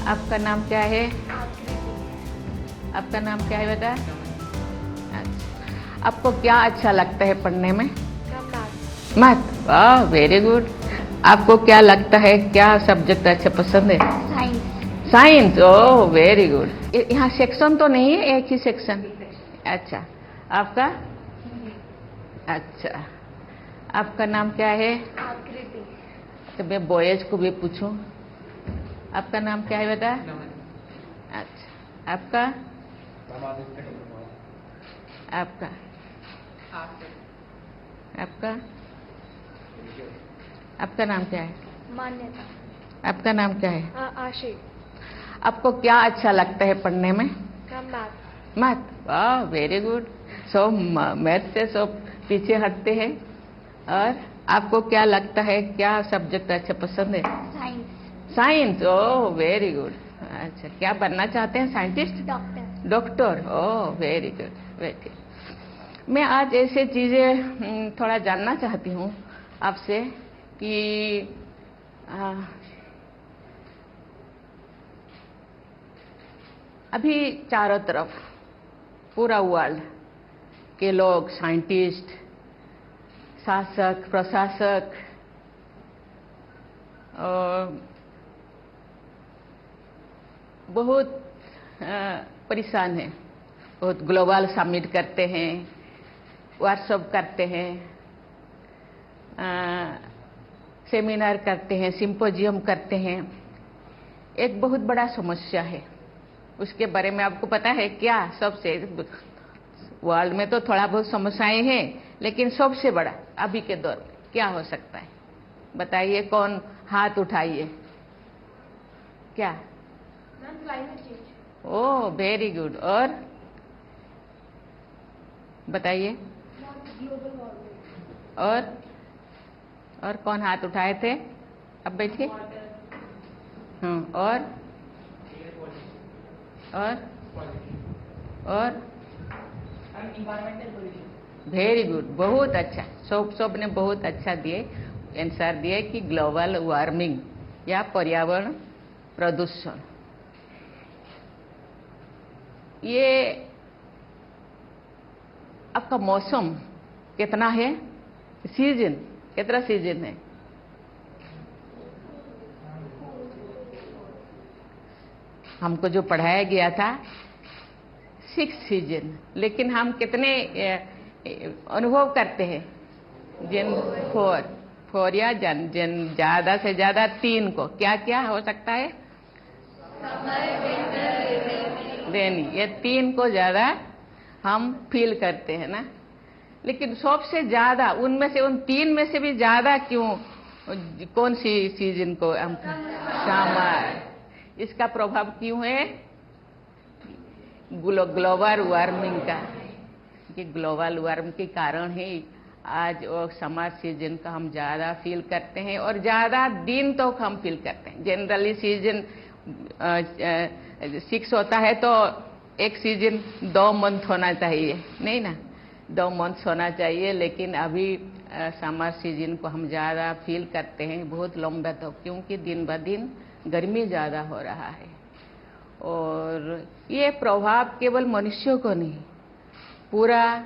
आपका नाम क्या है? आकृति। आपका नाम क्या है बेटा? अच्छा। आपको क्या अच्छा लगता है पढ़ने में? मैथ। मैथ। वाह, वेरी गुड। आपको क्या लगता है, क्या सब्जेक्ट अच्छा पसंद है? साइंस। साइंस। ओह, वेरी गुड। यहाँ सेक्शन तो नहीं है, एक ही सेक्शन? अच्छा। आपका? अच्छा। आपका नाम क्या है? आकृति। तो मैं बॉयज को भी पूछूं, आपका नाम क्या है बेटा? अच्छा। आपका? आपका? आपका? आपका नाम क्या है? मान्यता। आपका नाम क्या है? आशी। आपको क्या अच्छा लगता है पढ़ने में? मैथ। मैथ। वाह, वेरी गुड। सो मैथ से सब पीछे हटते हैं। और आपको क्या लगता है, क्या सब्जेक्ट अच्छा पसंद है? साइंस। साइंस। ओह, वेरी गुड। अच्छा, क्या बनना चाहते हैं? साइंटिस्ट? डॉक्टर। डॉक्टर। ओह, वेरी गुड, वेरी गुड। मैं आज ऐसे चीज़ें थोड़ा जानना चाहती हूँ आपसे कि अभी चारों तरफ पूरा वर्ल्ड के लोग, साइंटिस्ट, शासक, प्रशासक, और बहुत परेशान हैं। बहुत ग्लोबल समिट करते हैं, वर्कशॉप करते हैं, सेमिनार करते हैं, सिंपोजियम करते हैं। एक बहुत बड़ा समस्या है, उसके बारे में आपको पता है क्या? सबसे वर्ल्ड में तो थोड़ा बहुत समस्याएं हैं, लेकिन सबसे बड़ा अभी के दौर में क्या हो सकता है? बताइए, कौन हाथ उठाइए। क्या? Climate change. Oh, very good. और बताइए। Global warming. और कौन हाथ उठाए थे? अब बैठिए। और और वेरी गुड, बहुत अच्छा। सब ने बहुत अच्छा दिए, आंसर दिए कि ग्लोबल वार्मिंग या पर्यावरण प्रदूषण। ये आपका मौसम कितना है? सीजन कितना सीजन है? हमको जो पढ़ाया गया था 6 सीजन, लेकिन हम कितने अनुभव करते हैं? जिन 4 या जन ज्यादा से ज्यादा 3 को क्या क्या हो सकता है? रेनी। ये 3 को ज्यादा हम फील करते हैं ना। लेकिन सबसे ज्यादा उनमें से, उन 3 में से भी ज्यादा क्यों, कौन सी सीजन को हम? समर। इसका प्रभाव क्यों है? ग्लोबल वार्मिंग का। कि ग्लोबल वार्मिंग के कारण ही आज वो समर सीजन का हम ज़्यादा फील करते हैं, और ज़्यादा दिन तो हम फील करते हैं। जनरली सीजन 6 होता है, तो एक सीजन 2 मंथ होना चाहिए, नहीं ना? 2 मंथ होना चाहिए, लेकिन अभी समर सीजन को हम ज़्यादा फील करते हैं, बहुत लंबा, तो क्योंकि दिन ब दिन गर्मी ज़्यादा हो रहा है। और ये प्रभाव केवल मनुष्यों को नहीं, पूरा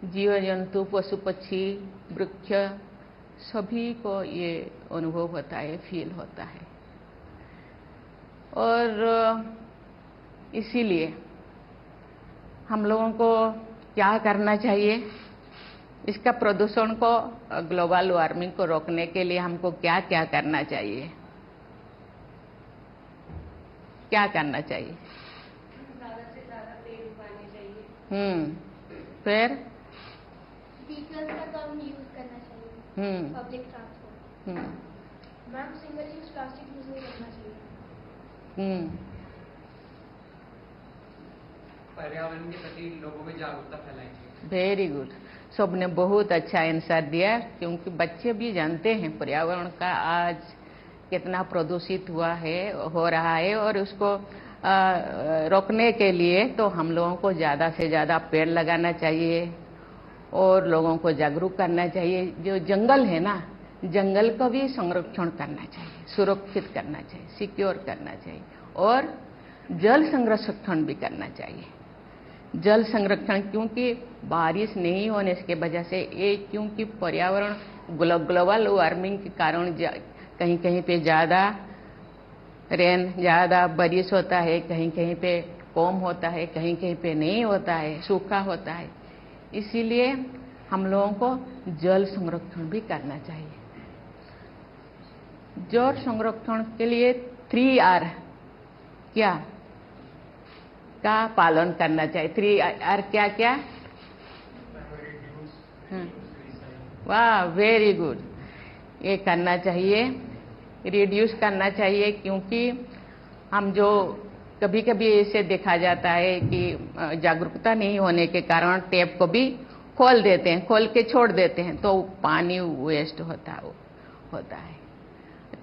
जीव जंतु, पशु पक्षी, वृक्ष, सभी को ये अनुभव होता है, फील होता है। और इसीलिए हम लोगों को क्या करना चाहिए? इसका प्रदूषण को, ग्लोबल वार्मिंग को रोकने के लिए हमको क्या क्या करना चाहिए? क्या करना चाहिए? ज़्यादा से ज़्यादा पेड़ उगाने चाहिए। फिर व्हीकल्स का कम यूज करना चाहिए। Public transport. Ma'am, single use plastic use नहीं करना चाहिए। पर्यावरण के प्रति लोगों में जागरूकता फैलानी चाहिए। Very good. सबने बहुत अच्छा आंसर दिया, क्योंकि बच्चे भी जानते हैं पर्यावरण का आज कितना प्रदूषित हो रहा है, और उसको रोकने के लिए तो हम लोगों को ज़्यादा से ज़्यादा पेड़ लगाना चाहिए और लोगों को जागरूक करना चाहिए। जो जंगल है ना, जंगल को भी संरक्षण करना चाहिए, सुरक्षित करना चाहिए, सिक्योर करना चाहिए और जल संरक्षण भी करना चाहिए। जल संरक्षण क्योंकि बारिश नहीं होने की वजह से ये, क्योंकि पर्यावरण ग्लोबल वार्मिंग के कारण कहीं कहीं पे ज़्यादा रेन, ज़्यादा बारिश होता है, कहीं कहीं पे कम होता है, कहीं कहीं पे नहीं होता है, सूखा होता है। इसीलिए हम लोगों को जल संरक्षण भी करना चाहिए। जल संरक्षण के लिए 3R क्या का पालन करना चाहिए। 3R क्या क्या? वाह, वेरी गुड। ये करना चाहिए, रिड्यूस करना चाहिए, क्योंकि हम जो कभी कभी ऐसे देखा जाता है कि जागरूकता नहीं होने के कारण टैप को भी खोल देते हैं, खोल के छोड़ देते हैं, तो पानी वेस्ट होता है।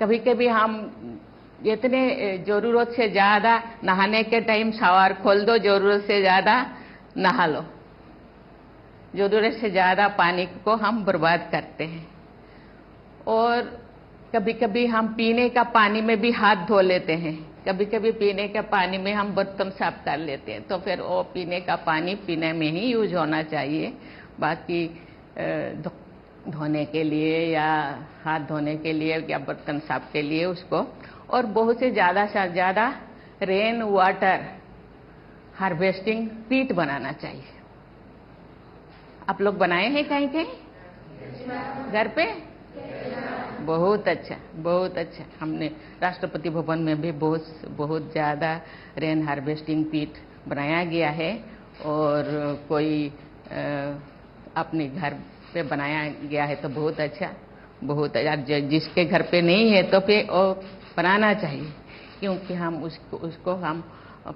कभी कभी हम इतने जरूरत से ज़्यादा नहाने के टाइम शावर खोल दो, जरूरत से ज़्यादा नहा लो, जरूरत से ज़्यादा पानी को हम बर्बाद करते हैं। और कभी कभी हम पीने का पानी में भी हाथ धो लेते हैं, कभी कभी पीने का पानी में हम बर्तन साफ कर लेते हैं, तो फिर वो पीने का पानी पीने में ही यूज होना चाहिए, बाकी धोने के लिए या हाथ धोने के लिए या बर्तन साफ के लिए उसको। और बहुत से ज़्यादा रेन वाटर हार्वेस्टिंग पीट बनाना चाहिए। आप लोग बनाए हैं कहीं कहीं घर पे? बहुत अच्छा, बहुत अच्छा। हमने राष्ट्रपति भवन में भी बहुत ज़्यादा रेन हार्वेस्टिंग पीट बनाया गया है, और कोई अपने घर पे बनाया गया है तो बहुत अच्छा, बहुत अच्छा। जिसके घर पे नहीं है तो फिर वो बनाना चाहिए, क्योंकि हम उसको हम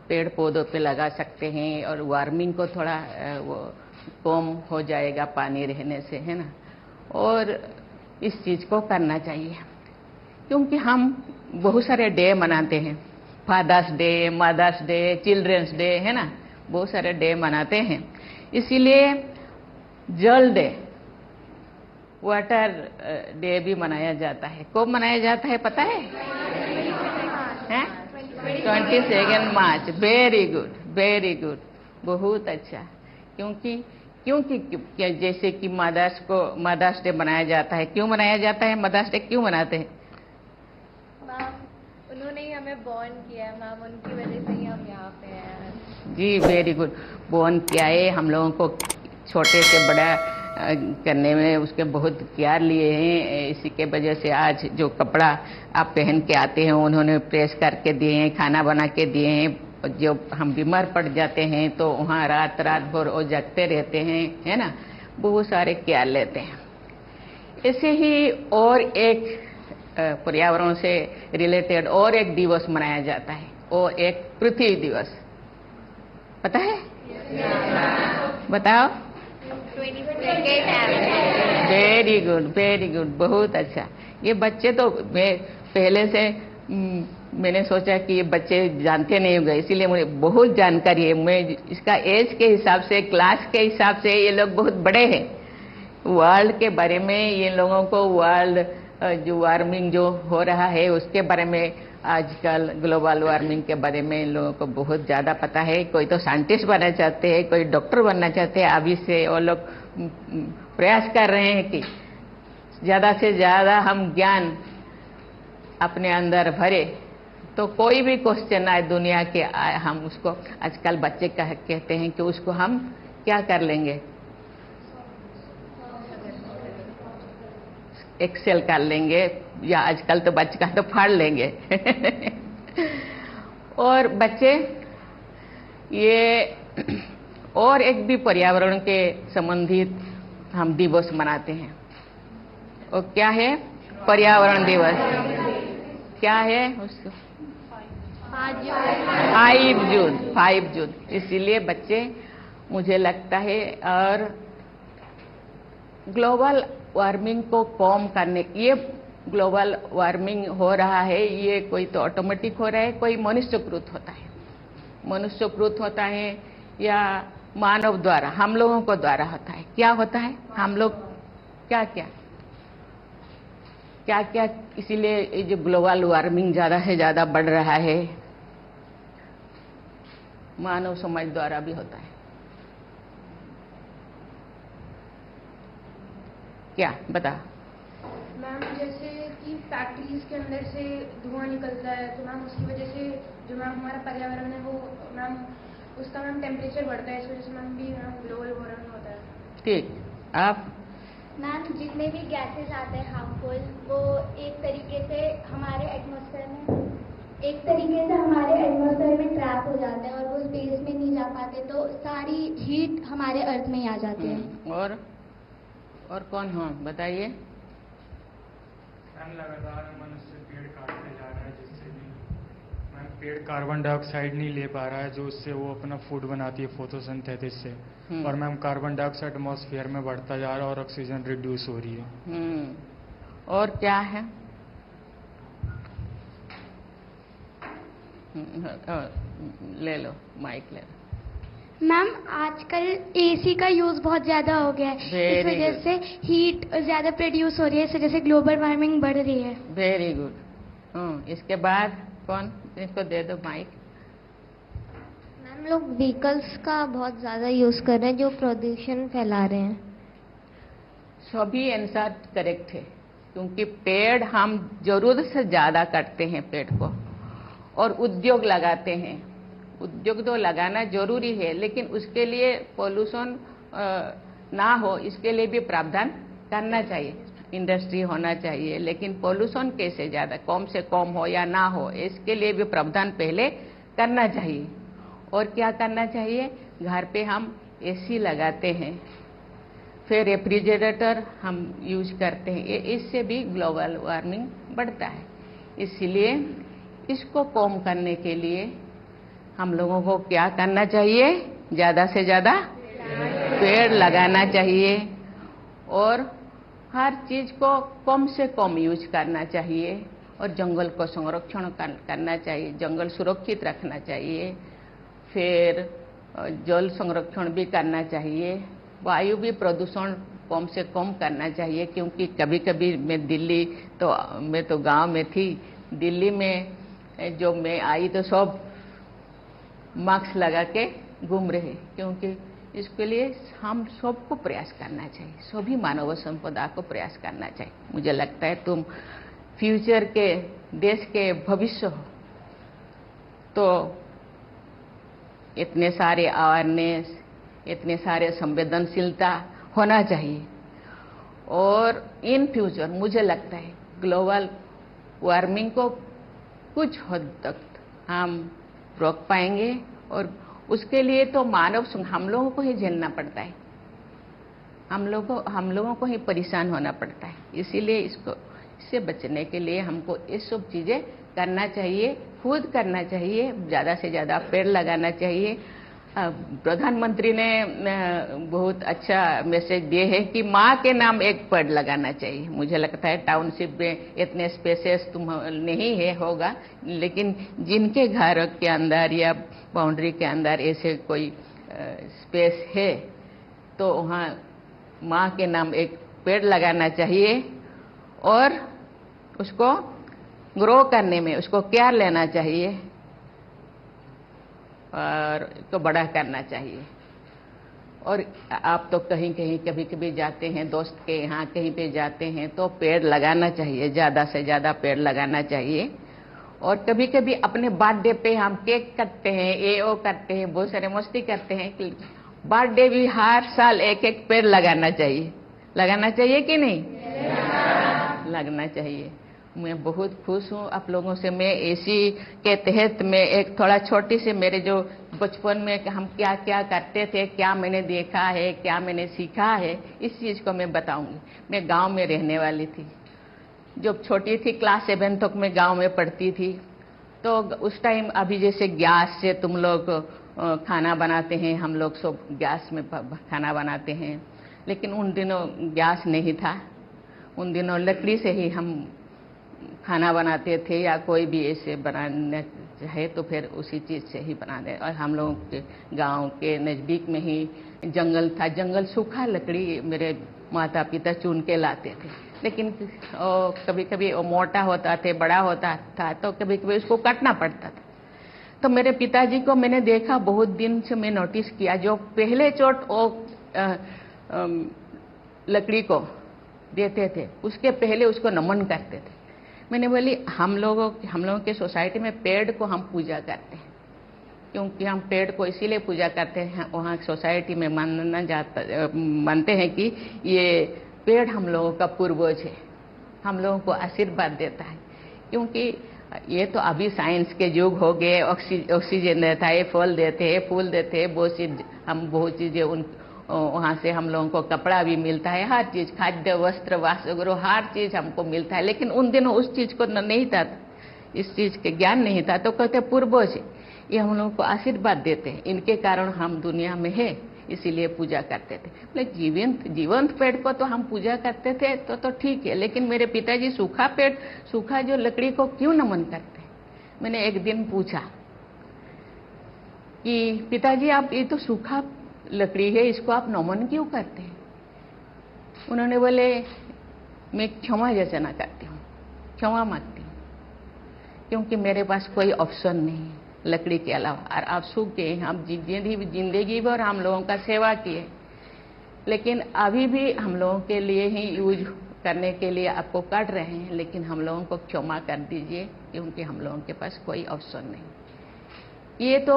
पेड़ पौधों पे लगा सकते हैं और वार्मिंग को थोड़ा वो कम हो जाएगा पानी रहने से, है ना। और इस चीज़ को करना चाहिए, क्योंकि हम बहुत सारे डे मनाते हैं, father's day, mother's day, children's day, है ना, बहुत सारे डे मनाते हैं। इसीलिए जल डे, वाटर डे भी मनाया जाता है। कब मनाया जाता है पता है? 22 मार्च। वेरी गुड, वेरी गुड, बहुत अच्छा। क्योंकि जैसे कि मदर्स डे मनाया जाता है। क्यों मनाया जाता है मदर्स डे, क्यों मनाते हैं? मैम, उन्होंने ही हमें बॉर्न किया है मैम, उनकी वजह से ही हम यहाँ पे हैं। जी, वेरी गुड। बॉर्न किया है, हम लोगों को छोटे से बड़ा करने में उसके बहुत केयर लिए हैं। इसी के वजह से आज जो कपड़ा आप पहन के आते हैं उन्होंने प्रेस करके दिए हैं, खाना बना के दिए हैं। जो हम बीमार पड़ जाते हैं तो वहाँ रात भर वो जगते रहते हैं, है ना, बहुत सारे केयर लेते हैं। ऐसे ही और एक पर्यावरण से रिलेटेड और एक दिवस मनाया जाता है, वो एक पृथ्वी दिवस। पता है? बताओ। वेरी गुड, वेरी गुड, बहुत अच्छा। ये बच्चे तो पहले से मैंने सोचा कि ये बच्चे जानते नहीं होंगे, इसीलिए मुझे बहुत जानकारी है। मैं इसका एज के हिसाब से, क्लास के हिसाब से ये लोग बहुत बड़े हैं। वर्ल्ड के बारे में ये लोगों को, वर्ल्ड जो वार्मिंग जो हो रहा है उसके बारे में, आजकल ग्लोबल वार्मिंग के बारे में इन लोगों को बहुत ज़्यादा पता है। कोई तो साइंटिस्ट बनना चाहते हैं, कोई डॉक्टर बनना चाहते हैं। अभी से वो लोग प्रयास कर रहे हैं कि ज़्यादा से ज़्यादा हम ज्ञान अपने अंदर भरे, तो कोई भी क्वेश्चन आए दुनिया के आए, हम उसको, आजकल बच्चे कहते हैं कि उसको हम क्या कर लेंगे, एक्सेल कर लेंगे, या आजकल तो बच्चे का तो फाड़ लेंगे। और बच्चे ये और एक भी पर्यावरण के संबंधित हम दिवस मनाते हैं। और क्या है पर्यावरण दिवस? क्या है उसको? 5 जून। इसीलिए बच्चे, मुझे लगता है, और ग्लोबल वार्मिंग को कम करने, ये ग्लोबल वार्मिंग हो रहा है, ये कोई तो ऑटोमेटिक हो रहा है, कोई मनुष्यकृत होता है या मानव द्वारा, हम लोगों को द्वारा होता है। क्या होता है? हम लोग क्या क्या क्या, इसीलिए ये जो ग्लोबल वार्मिंग ज़्यादा से ज़्यादा बढ़ रहा है, मानव समाज द्वारा भी होता है। क्या बता? मैम जैसे कि फैक्ट्रीज के अंदर से धुआं निकलता है, तो मैम उसकी वजह से जो मैम हमारा पर्यावरण है वो मैम उसका मैम टेम्परेचर बढ़ता है, इस वजह से मैम भी मैम ग्लोबल वार्मिंग होता है। ठीक, आप? मैम जितने भी गैसेस आते हैं हार्मफुल, वो एक तरीके से हमारे एटमॉस्फेयर में ट्रैप हो जाते हैं और वो स्पेस में नहीं जा पाते, तो सारी हीट हमारे अर्थ में ही आ जाती है। और कौन? हाँ बताइए। मैम लगातार मनुष्य पेड़ काटते जा रहा है, जिससे भी मैम पेड़ कार्बन डाइऑक्साइड नहीं ले पा रहा है, जो उससे वो अपना फूड बनाती है फोटोसिंथेसिस से, और मैम कार्बन डाइऑक्साइड एटमॉस्फेयर में बढ़ता जा रहा है और ऑक्सीजन रिड्यूस हो रही है। और क्या है? ले लो माइक, ले लो। मैम आजकल एसी का यूज बहुत ज्यादा हो गया है, इस वजह से हीट ज्यादा प्रोड्यूस हो रही है, इस वजह से ग्लोबल वार्मिंग बढ़ रही है। Very good. इसके बाद कौन? इसको दे दो माइक। मैम लोग व्हीकल्स का बहुत ज्यादा यूज कर रहे हैं, जो प्रदूषण फैला रहे हैं। सभी आंसर करेक्ट है, क्योंकि पेड़ हम जरूरत से ज्यादा काटते हैं पेड़ को, और उद्योग लगाते हैं। उद्योग तो लगाना जरूरी है, लेकिन उसके लिए पोल्यूशन ना हो, इसके लिए भी प्रावधान करना चाहिए। इंडस्ट्री होना चाहिए, लेकिन पोल्यूशन कैसे ज़्यादा कम से कम हो या ना हो, इसके लिए भी प्रावधान पहले करना चाहिए। और क्या करना चाहिए? घर पे हम एसी लगाते हैं, फिर रेफ्रिजरेटर हम यूज करते हैं, इससे भी ग्लोबल वार्मिंग बढ़ता है। इसलिए इसको कम करने के लिए हम लोगों को क्या करना चाहिए? ज़्यादा से ज़्यादा पेड़ लगाना चाहिए, और हर चीज़ को कम से कम यूज करना चाहिए, और जंगल को संरक्षण करना चाहिए, जंगल सुरक्षित रखना चाहिए, फिर जल संरक्षण भी करना चाहिए, वायु भी प्रदूषण कम से कम करना चाहिए। क्योंकि कभी कभी मैं तो गांव में थी, दिल्ली में जो मैं आई तो सब मास्क लगा के घूम रहे, क्योंकि इसके लिए हम सबको प्रयास करना चाहिए, सभी मानव संपदा को प्रयास करना चाहिए। मुझे लगता है तुम फ्यूचर के देश के भविष्य हो, तो इतने सारे अवेयरनेस, इतने सारे संवेदनशीलता होना चाहिए। और इन फ्यूचर मुझे लगता है ग्लोबल वार्मिंग को कुछ हद तक हम रोक पाएंगे, और उसके लिए तो हम लोगों को ही झेलना पड़ता है, हम लोगों को ही परेशान होना पड़ता है। इसीलिए इससे बचने के लिए हमको ये सब चीज़ें करना चाहिए, खुद करना चाहिए, ज़्यादा से ज़्यादा पेड़ लगाना चाहिए। प्रधानमंत्री ने बहुत अच्छा मैसेज दिए है कि माँ के नाम एक पेड़ लगाना चाहिए। मुझे लगता है टाउनशिप में इतने स्पेसेस नहीं है होगा, लेकिन जिनके घर के अंदर या बाउंड्री के अंदर ऐसे कोई स्पेस है, तो वहाँ माँ के नाम एक पेड़ लगाना चाहिए, और उसको ग्रो करने में उसको केयर लेना चाहिए, और इसको बड़ा करना चाहिए। और आप तो कहीं कहीं कभी कभी जाते हैं, दोस्त के यहाँ कहीं पे जाते हैं, तो पेड़ लगाना चाहिए, ज़्यादा से ज़्यादा पेड़ लगाना चाहिए। और कभी कभी अपने बर्थडे पे हम केक काटते हैं, ये वो करते हैं, बहुत सारे मस्ती करते हैं। बर्थडे भी हर साल एक एक पेड़ लगाना चाहिए। लगाना चाहिए कि नहीं? लगना चाहिए। मैं बहुत खुश हूँ आप लोगों से। मैं इसी के तहत में एक थोड़ा छोटी सी, मेरे जो बचपन में हम क्या क्या करते थे, क्या मैंने देखा है, क्या मैंने सीखा है, इस चीज़ को मैं बताऊंगी। मैं गांव में रहने वाली थी, जब छोटी थी क्लास 7 तक मैं गांव में पढ़ती थी। तो उस टाइम अभी जैसे गैस से तुम लोग खाना बनाते हैं, हम लोग सब गैस में खाना बनाते हैं, लेकिन उन दिनों गैस नहीं था। उन दिनों लकड़ी से ही हम खाना बनाते थे, या कोई भी ऐसे बनाना चाहे तो फिर उसी चीज़ से ही बना दे। और हम लोगों के गांव के नज़दीक में ही जंगल था, जंगल सूखा लकड़ी मेरे माता पिता चुन के लाते थे, लेकिन कभी कभी वो मोटा होता था, बड़ा होता था, तो कभी कभी उसको काटना पड़ता था। तो मेरे पिताजी को मैंने देखा, बहुत दिन से मैं नोटिस किया, जो पहले चोट वो लकड़ी को देते थे उसके पहले उसको नमन करते थे। मैंने बोली हम लोगों के सोसाइटी में पेड़ को हम पूजा करते हैं, क्योंकि हम पेड़ को इसीलिए पूजा करते हैं, वहाँ सोसाइटी में मानते हैं कि ये पेड़ हम लोगों का पूर्वज है, हम लोगों को आशीर्वाद देता है। क्योंकि ये तो अभी साइंस के युग हो गए, ऑक्सीजन देता है, फल देते हैं, फूल देते हैं, बहुत चीज़ें वहाँ से हम लोगों को कपड़ा भी मिलता है, हर चीज़, खाद्य वस्त्र वासगृह, हर चीज़ हमको मिलता है। लेकिन उन दिनों उस चीज़ को नहीं था, इस चीज़ के ज्ञान नहीं था, तो कहते पूर्वज ये हम लोगों को आशीर्वाद देते हैं, इनके कारण हम दुनिया में है, इसीलिए पूजा करते थे। मतलब जीवंत पेड़ को तो हम पूजा करते थे तो ठीक है, लेकिन मेरे पिताजी सूखा जो लकड़ी को क्यों नमन करते हैं? मैंने एक दिन पूछा कि पिताजी आप ये तो सूखा लकड़ी है, इसको आप नमन क्यों करते हैं? उन्होंने बोले मैं क्षमा याचना करती हूँ, क्षमा मांगती हूँ, क्योंकि मेरे पास कोई ऑप्शन नहीं है लकड़ी के अलावा। और आप सूख गए, हम जिंदगी भर हम लोगों का सेवा किए, लेकिन अभी भी हम लोगों के लिए ही यूज करने के लिए आपको काट रहे हैं, लेकिन हम लोगों को क्षमा कर दीजिए, क्योंकि हम लोगों के पास कोई ऑप्शन नहीं। ये तो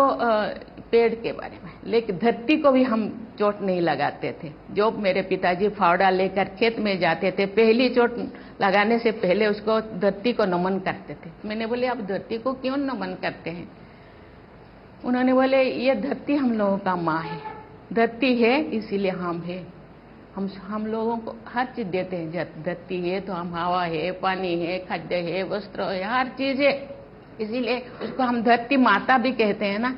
पेड़ के बारे में, लेकिन धरती को भी हम चोट नहीं लगाते थे। जो मेरे पिताजी फावड़ा लेकर खेत में जाते थे, पहली चोट लगाने से पहले उसको धरती को नमन करते थे। मैंने बोले आप धरती को क्यों नमन करते हैं? उन्होंने बोले ये धरती हम लोगों का माँ है, धरती है इसीलिए हम है, हम लोगों को हर चीज देते हैं। धरती है तो हम हवा है, पानी है, खाद्य है, वस्त्र है, हर चीज है, इसीलिए उसको हम धरती माता भी कहते हैं ना।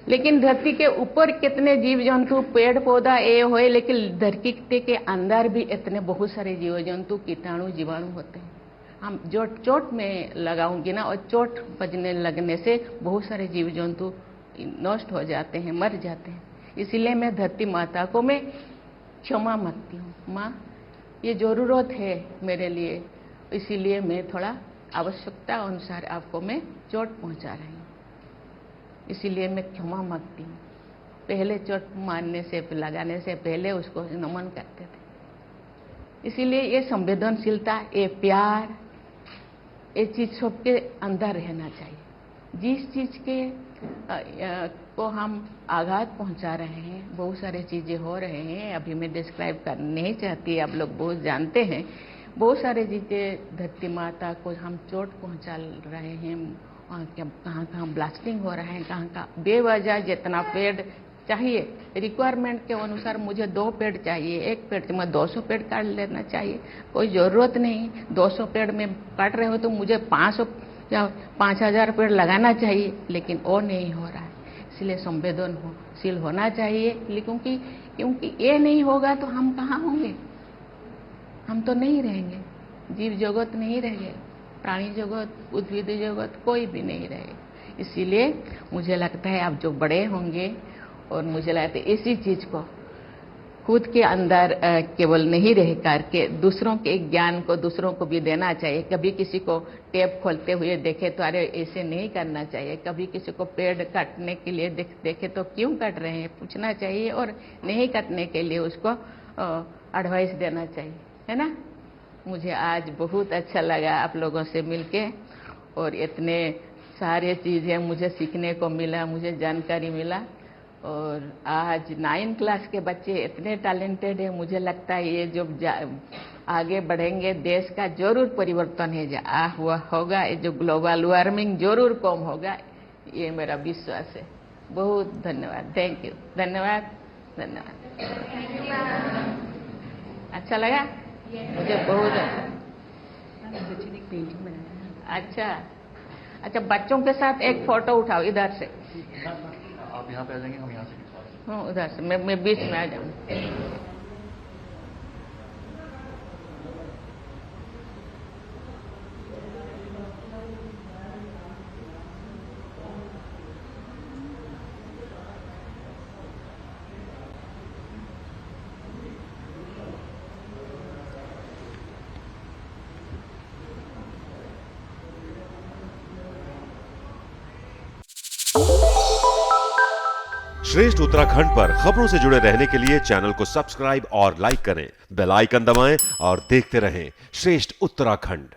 लेकिन धरती के ऊपर कितने जीव जंतु, पेड़ पौधा ये होए, लेकिन धरती के अंदर भी इतने बहुत सारे जीव जंतु, कीटाणु, जीवाणु होते हैं। हम जो चोट में लगाऊंगी ना, और चोट बजने लगने से बहुत सारे जीव जंतु नष्ट हो जाते हैं, मर जाते हैं। इसीलिए मैं धरती माता को मैं क्षमा मांगती हूँ, माँ ये जरूरत है मेरे लिए, इसीलिए मैं थोड़ा आवश्यकता अनुसार आपको मैं चोट पहुंचा रही हूँ, इसीलिए मैं क्षमा मांगती हूँ। पहले चोट मारने से, लगाने से पहले उसको नमन करते थे। इसीलिए ये संवेदनशीलता, ये प्यार, ये चीज सबके अंदर रहना चाहिए। जिस चीज के को हम आघात पहुंचा रहे हैं, बहुत सारी चीजें हो रहे हैं, अभी मैं डिस्क्राइब करना नहीं चाहती, आप लोग बहुत जानते हैं। बहुत सारे चीजें धरती माता को हम चोट पहुंचा रहे हैं, वहाँ कहाँ कहाँ ब्लास्टिंग हो रहा है, कहाँ कहाँ बेवजह जितना पेड़ चाहिए, रिक्वायरमेंट के अनुसार मुझे 2 पेड़ चाहिए, 1 पेड़ में 200 पेड़ काट लेना चाहिए, कोई ज़रूरत नहीं। 200 पेड़ में काट रहे हो तो मुझे 500 या 5000 पेड़ लगाना चाहिए, लेकिन वो नहीं हो रहा है। इसलिए संवेदनशील होना चाहिए, क्योंकि ये नहीं होगा तो हम कहाँ होंगे? हम तो नहीं रहेंगे, जीव जगत नहीं रहेंगे, प्राणी जगत, उद्भिद जगत कोई भी नहीं रहेगा। इसीलिए मुझे लगता है आप जो बड़े होंगे, और मुझे लगता है इसी चीज को खुद के अंदर केवल नहीं रह करके दूसरों के ज्ञान को दूसरों को भी देना चाहिए। कभी किसी को टेप खोलते हुए देखे तो अरे ऐसे नहीं करना चाहिए, कभी किसी को पेड़ काटने के लिए देखे तो क्यों काट रहे हैं पूछना चाहिए, और नहीं काटने के लिए उसको एडवाइस देना चाहिए, है ना। मुझे आज बहुत अच्छा लगा आप लोगों से मिलके, और इतने सारे चीज़ें मुझे सीखने को मिला, मुझे जानकारी मिला। और आज 9 क्लास के बच्चे इतने टैलेंटेड है, मुझे लगता है ये जो आगे बढ़ेंगे देश का जरूर परिवर्तन है हुआ होगा, ये जो ग्लोबल वार्मिंग जरूर कम होगा, ये मेरा विश्वास है। बहुत धन्यवाद, थैंक यू, धन्यवाद धन्यवाद। अच्छा लगा मुझे, बहुत बच्चे ने पेंटिंग बनाया। अच्छा, बच्चों के साथ एक फोटो उठाओ इधर से, आप यहाँ पे आ जाएंगे, हम यहाँ से। हाँ उधर से, मैं बीच में आ जाऊँ। श्रेष्ठ उत्तराखंड पर खबरों से जुड़े रहने के लिए चैनल को सब्सक्राइब और लाइक करें, बेल आइकन दबाएं और देखते रहें श्रेष्ठ उत्तराखंड।